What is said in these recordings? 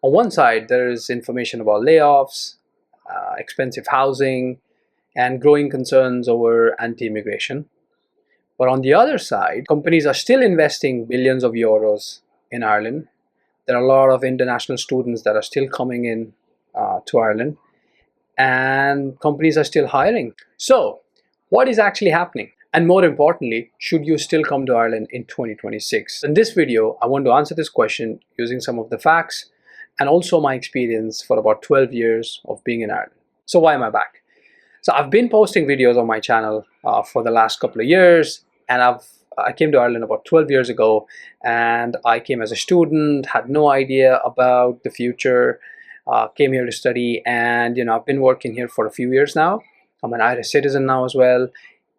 On one side, there is information about layoffs, expensive housing, and growing concerns over anti-immigration. But on the other side, companies are still investing billions of euros in Ireland. There are a lot of international students that are still coming in to Ireland, and companies are still hiring. So, what is actually happening? And more importantly, should you still come to Ireland in 2026? In this video, I want to answer this question using some of the facts and also my experience for about 12 years of being in Ireland. So why am I back? So I've been posting videos on my channel for the last couple of years, and I came to Ireland about 12 years ago, and I came as a student, had no idea about the future, came here to study, and I've been working here for a few years now. I'm an Irish citizen now as well,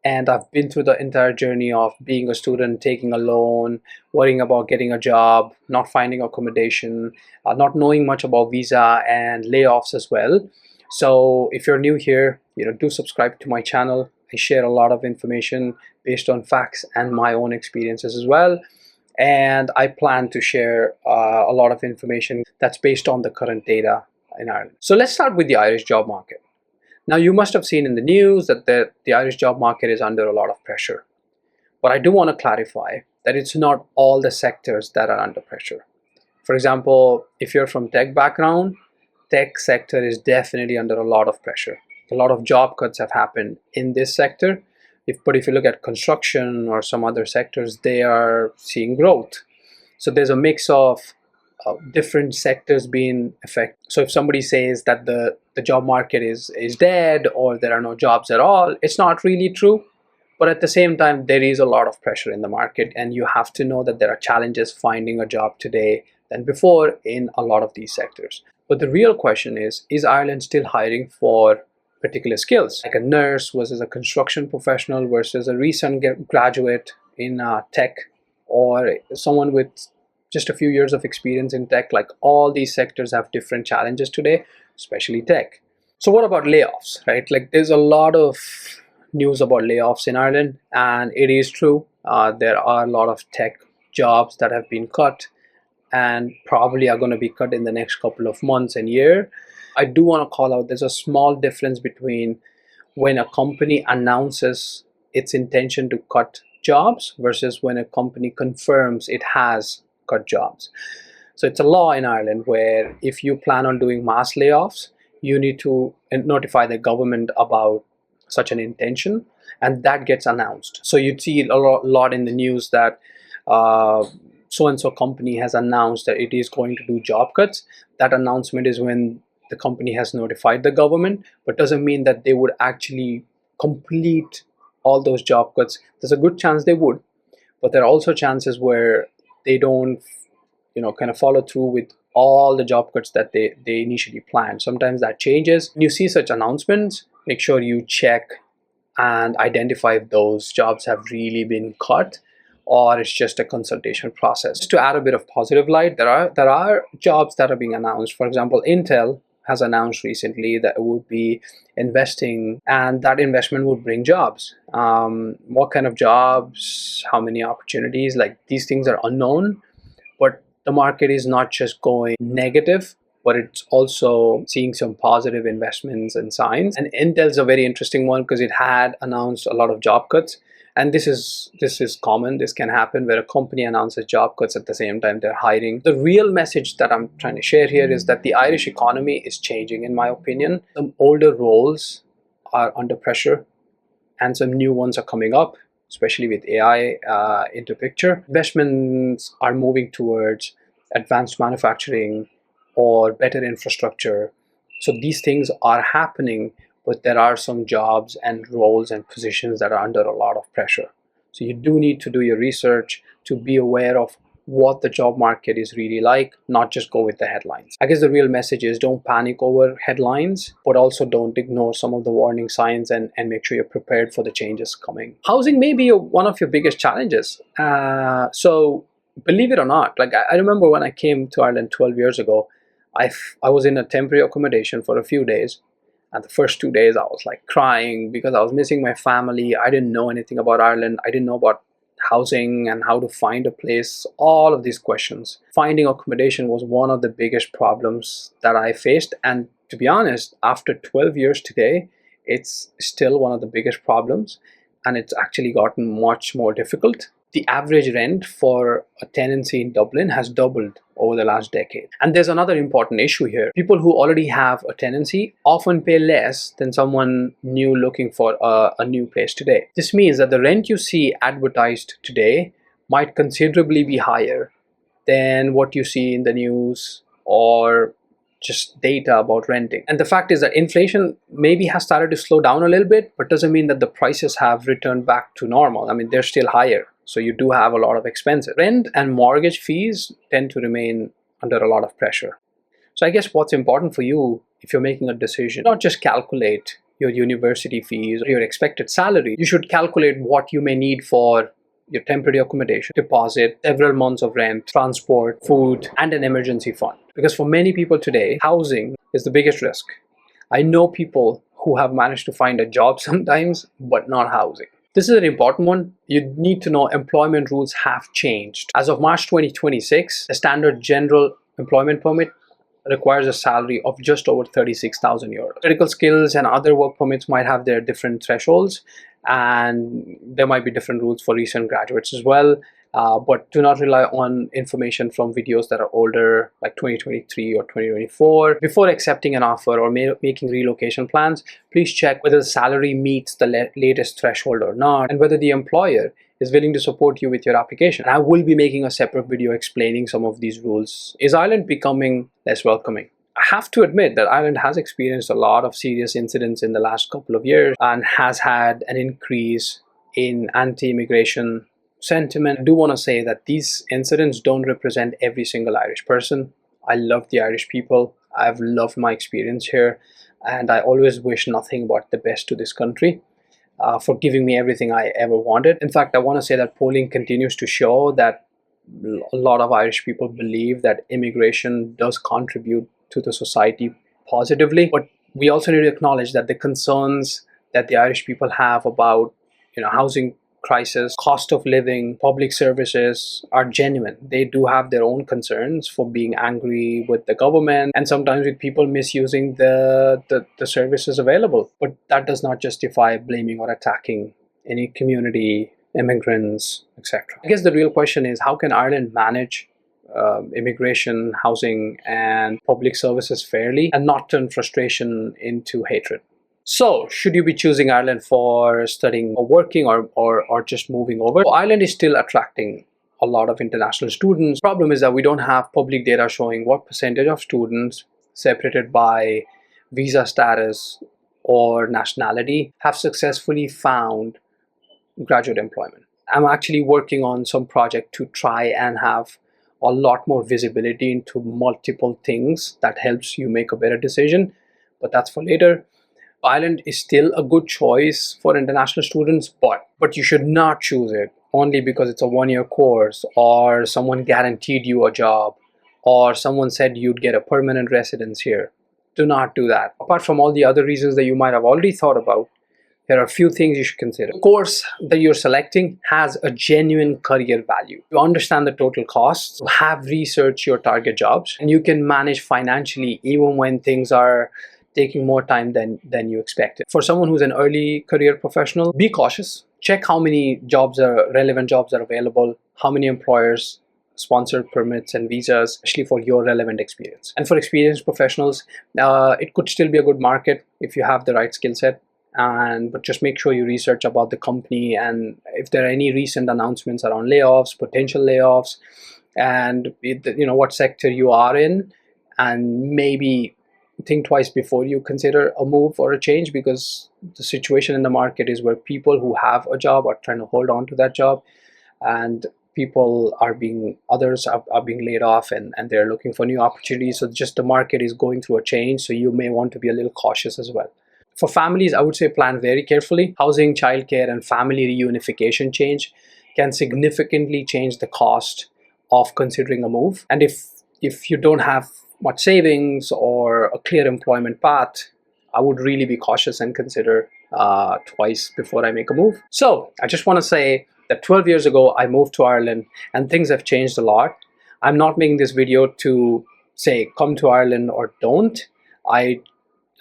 and I've been through the entire journey of being a student, taking a loan, worrying about getting a job, not finding accommodation, not knowing much about visa, and layoffs as well. So if you're new here, do subscribe to my channel. I share a lot of information based on facts and my own experiences as well. And I plan to share a lot of information that's based on the current data in Ireland. So let's start with the Irish job market. Now, you must have seen in the news that the Irish job market is under a lot of pressure. But I do want to clarify that it's not all the sectors that are under pressure. For example, if you're from tech background, tech sector is definitely under a lot of pressure. A lot of job cuts have happened in this sector. But if you look at construction or some other sectors, they are seeing growth. So there's a mix of different sectors being affected. So if somebody says that the job market is dead or there are no jobs at all, it's not really true. But at the same time, there is a lot of pressure in the market, and you have to know that there are challenges finding a job today than before in a lot of these sectors. But the real question is Ireland still hiring for particular skills, like a nurse versus a construction professional versus a recent graduate in tech, or someone with just a few years of experience in tech? Like, all these sectors have different challenges today, especially tech. So what about layoffs, right? Like, there's a lot of news about layoffs in Ireland, and it is true. There are a lot of tech jobs that have been cut and probably are going to be cut in the next couple of months and year. I do want to call out there's a small difference between when a company announces its intention to cut jobs versus when a company confirms it has cut jobs. So it's a law in Ireland where if you plan on doing mass layoffs, you need to notify the government about such an intention, and that gets announced. So you'd see a lot in the news that so-and-so company has announced that it is going to do job cuts. That announcement is when the company has notified the government, but doesn't mean that they would actually complete all those job cuts. There's a good chance they would, but there are also chances where they don't kind of follow through with all the job cuts that they initially planned. Sometimes that changes. When you see such announcements, make sure you check and identify if those jobs have really been cut or it's just a consultation process. Just to add a bit of positive light, there are jobs that are being announced. For example, Intel has announced recently that it would be investing, and that investment would bring jobs. What kind of jobs, how many opportunities, like, these things are unknown, but the market is not just going negative, but it's also seeing some positive investments and signs. And Intel's a very interesting one because it had announced a lot of job cuts. And this is common. This can happen where a company announces job cuts at the same time they're hiring. The real message that I'm trying to share here is that the Irish economy is changing, in my opinion. Some older roles are under pressure and some new ones are coming up, especially with AI into picture. Investments are moving towards advanced manufacturing or better infrastructure. So these things are happening, but there are some jobs and roles and positions that are under a lot of pressure. So you do need to do your research to be aware of what the job market is really like, not just go with the headlines. I guess the real message is don't panic over headlines, but also don't ignore some of the warning signs and make sure you're prepared for the changes coming. Housing may be one of your biggest challenges. So believe it or not, like, I remember when I came to Ireland 12 years ago, I was in a temporary accommodation for a few days. And the first 2 days I was like crying because I was missing my family. I didn't know anything about Ireland. I didn't know about housing and how to find a place, all of these questions. Finding accommodation was one of the biggest problems that I faced, and to be honest, after 12 years today, it's still one of the biggest problems, and it's actually gotten much more difficult. The average rent for a tenancy in Dublin has doubled over the last decade. And there's another important issue here. People who already have a tenancy often pay less than someone new looking for a new place today. This means that the rent you see advertised today might considerably be higher than what you see in the news or just data about renting. And the fact is that inflation maybe has started to slow down a little bit, but doesn't mean that the prices have returned back to normal. I mean, they're still higher. So you do have a lot of expenses. Rent and mortgage fees tend to remain under a lot of pressure. So I guess what's important for you if you're making a decision, not just calculate your university fees or your expected salary, you should calculate what you may need for your temporary accommodation, deposit, several months of rent, transport, food, and an emergency fund. Because for many people today, housing is the biggest risk. I know people who have managed to find a job sometimes, but not housing. This is an important one. You need to know employment rules have changed. As of March 2026, a standard general employment permit requires a salary of just over 36,000 euros. Critical skills and other work permits might have their different thresholds, and there might be different rules for recent graduates as well. But do not rely on information from videos that are older, like 2023 or 2024. Before accepting an offer or making relocation plans, please check whether the salary meets the latest threshold or not, and whether the employer is willing to support you with your application. And I will be making a separate video explaining some of these rules. Is Ireland becoming less welcoming? I have to admit that Ireland has experienced a lot of serious incidents in the last couple of years and has had an increase in anti-immigration sentiment. I do want to say that these incidents don't represent every single Irish person. I love the Irish people. I've loved my experience here, and I always wish nothing but the best to this country for giving me everything I ever wanted. In fact, I want to say that polling continues to show that a lot of Irish people believe that immigration does contribute to the society positively. But we also need to acknowledge that the concerns that the Irish people have about, housing crisis, cost of living, public services are genuine. They do have their own concerns for being angry with the government and sometimes with people misusing the services available. But that does not justify blaming or attacking any community, immigrants, etc. I guess the real question is, how can Ireland manage immigration, housing, and public services fairly and not turn frustration into hatred? So, should you be choosing Ireland for studying or working or just moving over? Well, Ireland is still attracting a lot of international students. The problem is that we don't have public data showing what percentage of students separated by visa status or nationality have successfully found graduate employment. I'm actually working on some project to try and have a lot more visibility into multiple things that helps you make a better decision, but that's for later. Ireland is still a good choice for international students, but you should not choose it only because it's a one-year course or someone guaranteed you a job or someone said you'd get a permanent residence here. Do not do that. Apart from all the other reasons that you might have already thought about, there are a few things you should consider. The course that you're selecting has a genuine career value. You understand the total costs, you have researched your target jobs, and you can manage financially even when things are taking more time than you expected. For someone who's an early career professional, be cautious. Check how many relevant jobs are available, how many employers sponsor permits and visas, especially for your relevant experience. And for experienced professionals, it could still be a good market if you have the right skill set. But just make sure you research about the company and if there are any recent announcements around layoffs, potential layoffs, and what sector you are in, and maybe think twice before you consider a move or a change, because the situation in the market is where people who have a job are trying to hold on to that job, and others are being laid off and they're looking for new opportunities. So just the market is going through a change, so you may want to be a little cautious as well. For families, I would say plan very carefully. Housing, childcare, and family reunification change can significantly change the cost of considering a move. And if you don't have much savings or a clear employment path, I would really be cautious and consider twice before I make a move. So I just want to say that 12 years ago I moved to Ireland and things have changed a lot. I'm not making this video to say come to Ireland or don't. I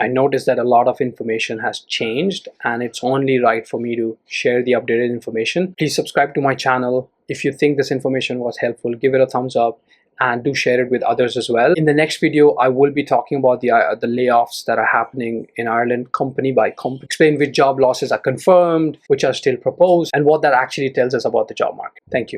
noticed that a lot of information has changed and it's only right for me to share the updated information. Please subscribe to my channel. If you think this information was helpful, give it a thumbs up and do share it with others as well. In the next video, I will be talking about the layoffs that are happening in Ireland, company by company, explain which job losses are confirmed, which are still proposed, and what that actually tells us about the job market. Thank you.